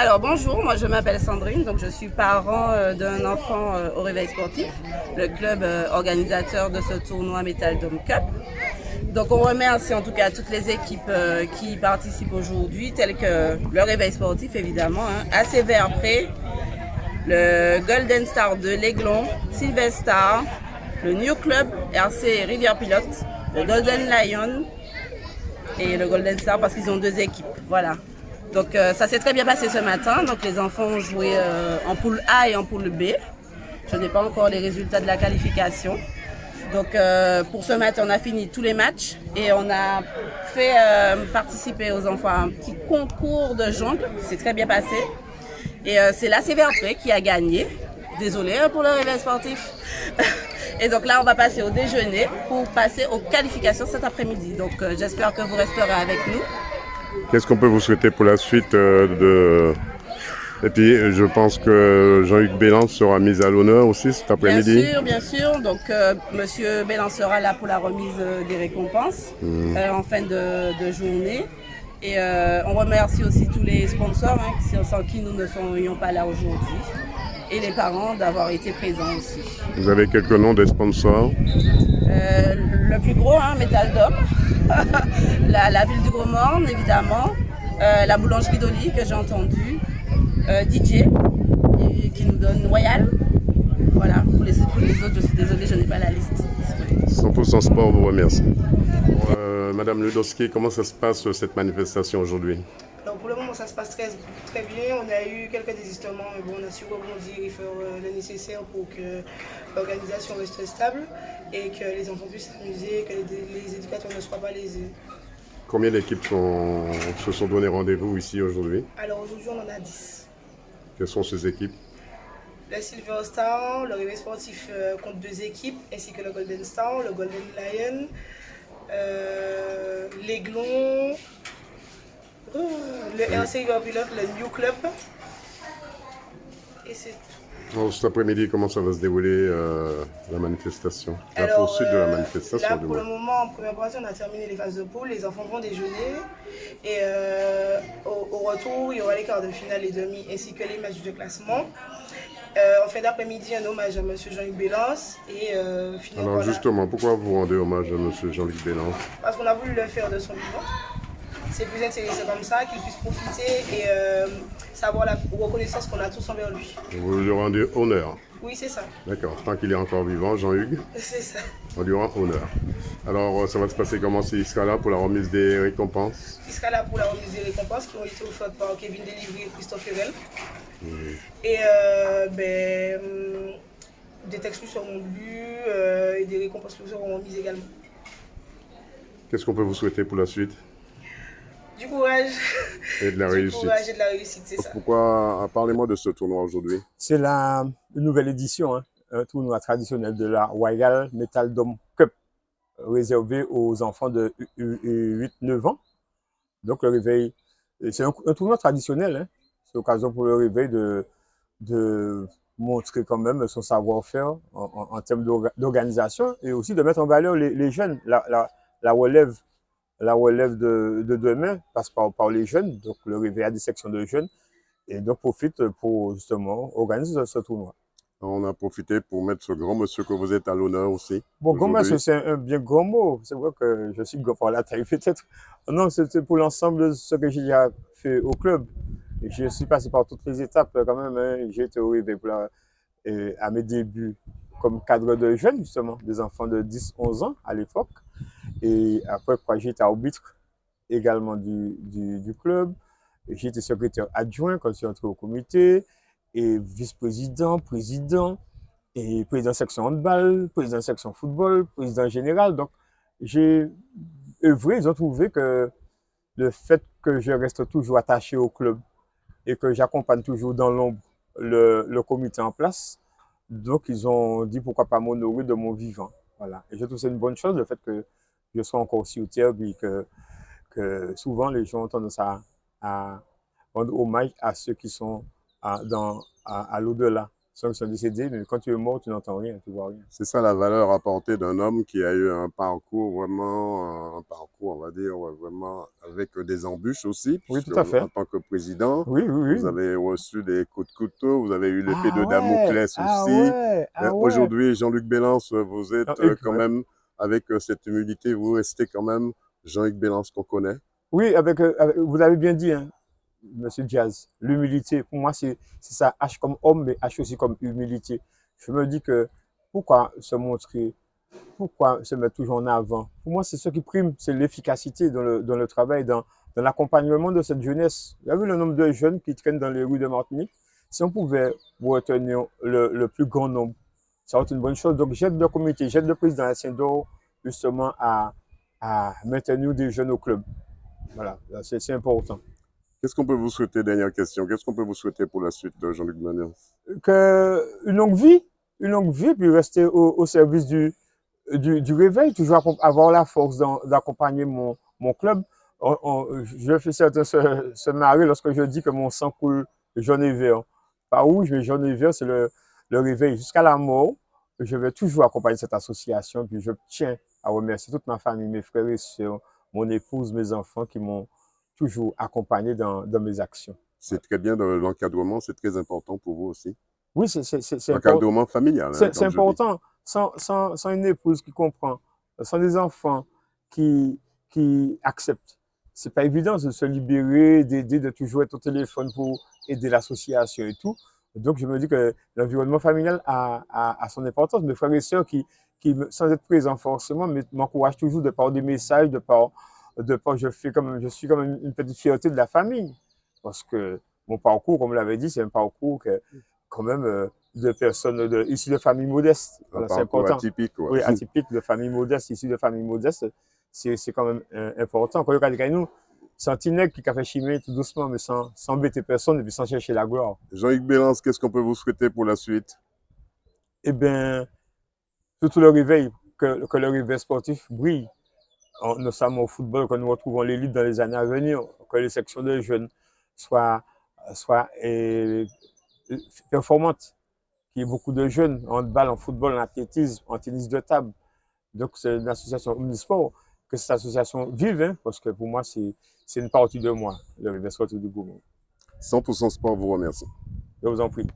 Alors bonjour, moi je m'appelle Sandrine, donc je suis parent d'un enfant au réveil sportif, le club organisateur de ce tournoi Metal Dome Cup. Donc on remercie en tout cas toutes les équipes qui y participent aujourd'hui, telles que le réveil sportif évidemment, AC Verpré, le Golden Star de l'Aiglon, Sylvestar, le New Club RC Rivière Pilote, le Golden Lion et le Golden Star parce qu'ils ont deux équipes. Voilà. Donc ça s'est très bien passé ce matin. Donc les enfants ont joué en poule A et en poule B. Je n'ai pas encore les résultats de la qualification. Donc pour ce matin, on a fini tous les matchs et on a fait participer aux enfants à un petit concours de jongle qui s'est très bien passé. Et c'est la Verpré qui a gagné. Désolée pour le réveil sportif. Et donc là, on va passer au déjeuner pour passer aux qualifications cet après-midi. Donc j'espère que vous resterez avec nous. Qu'est-ce qu'on peut vous souhaiter pour la suite de... Et puis, je pense que Jean-Hugues Bélan sera mis à l'honneur aussi cet après-midi. Bien sûr. Donc, Monsieur Bélan sera là pour la remise des récompenses en fin de journée. Et on remercie aussi tous les sponsors sans qui nous ne serions pas là aujourd'hui. Et les parents d'avoir été présents aussi. Vous avez quelques noms des sponsors? Le plus gros, Metal Dome, la ville du Gros-Morne, évidemment, la boulangerie d'Oli que j'ai entendu, DJ qui nous donne Royal. Voilà, pour les autres, je suis désolée, je n'ai pas la liste. 100% Sport vous remercie. Madame Ludowski, comment ça se passe cette manifestation aujourd'hui? Alors pour le moment, ça se passe très, très bien. On a eu quelques désistements, mais bon, on a su rebondir et faire le nécessaire pour que l'organisation reste stable et que les enfants puissent s'amuser, que les éducateurs ne soient pas lésés. Combien d'équipes se sont donné rendez-vous ici aujourd'hui? Alors aujourd'hui, on en a 10. Quelles sont ces équipes? Le Silver Star, le réveil sportif compte 2 équipes, ainsi que le Golden Star, le Golden Lion, l'Aiglon, le RC River Pilote, le New Club. Et c'est tout. Alors, cet après-midi, comment ça va se dérouler la manifestation? La Alors, poursuite de la manifestation là, du pour moins. le moment, en première partie, on a terminé les phases de poule. Les enfants vont déjeuner. Et au retour, il y aura les quarts de finale, les demi, ainsi que les matchs de classement. En fin d'après-midi, un hommage à M. Jean-Hugues Bélance. Et Alors justement, pourquoi vous rendez hommage à M. Jean-Luc Bélan? parce qu'on a voulu le faire de son vivant. C'est plus intéressant comme ça, qu'il puisse profiter et savoir la reconnaissance qu'on a tous envers lui. Vous lui rendez honneur. Oui, c'est ça. D'accord. Tant qu'il est encore vivant, Jean-Hugues, C'est ça. on lui rend honneur. Alors, ça va se passer comment s'il sera là pour la remise des récompenses? Il sera là pour la remise des récompenses qui ont été offertes par Kevin Delivery et Christophe Herel. Et des textes lui seront lus et des récompenses lui seront remises également. Qu'est-ce qu'on peut vous souhaiter pour la suite? Du courage. Et de la réussite. Du courage et de la réussite, c'est ça. Pourquoi, parlez-moi de ce tournoi aujourd'hui. C'est une nouvelle édition, un tournoi traditionnel de la Royal Metal Dome Cup, réservé aux enfants de 8-9 ans. Donc le réveil, c'est un tournoi traditionnel, c'est l'occasion pour le réveil de montrer quand même son savoir-faire en termes d'organisation et aussi de mettre en valeur les jeunes, la relève. La relève de demain passe par les jeunes, donc le réveil a des sections de jeunes, et donc profite pour justement organiser ce tournoi. On a profité pour mettre ce grand monsieur que vous êtes à l'honneur aussi. Bon, grand monsieur, c'est un bien grand mot. C'est vrai que je suis grand par la taille peut-être. Non, c'est pour l'ensemble de ce que j'ai déjà fait au club. Et je suis passé par toutes les étapes quand même. J'ai été au réveil à mes débuts comme cadre de jeunes, justement, des enfants de 10-11 ans à l'époque. Et après, j'ai été arbitre également du club. J'ai été secrétaire adjoint quand je suis entré au comité, et vice-président, président, et président section handball, président section football, président général. Donc, j'ai œuvré, ils ont trouvé que le fait que je reste toujours attaché au club et que j'accompagne toujours dans l'ombre le comité en place, donc ils ont dit pourquoi pas m'honorer de mon vivant. Voilà. Et je trouve que c'est une bonne chose, le fait que je sois encore sur terre, puis que souvent les gens ont tendance à rendre hommage à ceux qui sont à l'au-delà. Ceux qui sont décédés, mais quand tu es mort, tu n'entends rien, tu vois rien. C'est ça la valeur apportée d'un homme qui a eu un parcours vraiment, un parcours, on va dire, vraiment avec des embûches aussi, Oui, puisque tout à fait. en tant que président, Oui, oui, vous oui. avez reçu des coups de couteau, vous avez eu l'épée Ah de ouais, Damoclès ah aussi. ouais, ah ouais. Aujourd'hui, Jean-Luc Bélance, vous Non, êtes quand ouais. même, avec cette humilité, vous restez quand même Jean-Luc Bélance qu'on connaît. Oui, vous l'avez bien dit, hein, Monsieur Diaz, l'humilité, pour moi, c'est ça, H comme homme, mais H aussi comme humilité. Je me dis que pourquoi se montrer, pourquoi se mettre toujours en avant? Pour moi, c'est ce qui prime, c'est l'efficacité dans le travail, dans l'accompagnement de cette jeunesse. Vous avez vu le nombre de jeunes qui traînent dans les rues de Martinique? Si on pouvait retenir le plus grand nombre, ça aurait été une bonne chose. Donc, j'aide le comité, j'aide le président Haciendo justement à maintenir des jeunes au club. Voilà, c'est important. Qu'est-ce qu'on peut vous souhaiter, dernière question, qu'est-ce qu'on peut vous souhaiter pour la suite de Jean-Luc Bélance? Une longue vie, puis rester au service du réveil, toujours avoir la force d'accompagner mon club. Je fais certains se marrer lorsque je dis que mon sang coule jaune et vert. Pas rouge, mais jaune et vert, c'est le réveil. Jusqu'à la mort, je vais toujours accompagner cette association. Puis je tiens à remercier toute ma famille, mes frères et sœurs, mon épouse, mes enfants qui m'ont toujours accompagné dans mes actions. C'est très bien, l'encadrement, c'est très important pour vous aussi. Oui, c'est important. L'encadrement familial, hein, C'est comme je dis. important. Sans une épouse qui comprend, sans des enfants qui acceptent. C'est pas évident de se libérer, d'aider, de toujours être au téléphone pour aider l'association et tout. Donc, je me dis que l'environnement familial a son importance. Mes frères et sœurs sans être présents forcément, m'encouragent toujours de par des messages, je suis comme une petite fierté de la famille. Parce que mon parcours, comme je l'avais dit, c'est un parcours que, quand même, de personnes issues de familles modestes. Un Voilà, c'est parcours important. atypique, ouais. Oui, atypique, de familles modestes, issues de familles modestes, c'est quand même important. Quand il y a nous, sentinelle qui a fait chimer tout doucement, mais sans embêter personne et puis sans chercher la gloire. Jean-Luc Bélance, qu'est-ce qu'on peut vous souhaiter pour la suite? Eh bien, surtout le réveil, que le réveil sportif brille, notamment au football, que nous retrouvons l'élite dans les années à venir, que les sections de jeunes soient performantes, qu'il y ait beaucoup de jeunes en handball, en football, en athlétisme, en tennis de table. Donc, c'est une association omnisport, que cette association vive, hein, parce que pour moi, c'est une partie de moi, le réveil sportif du Gouvernement. 100% sport vous remercie. Je vous en prie.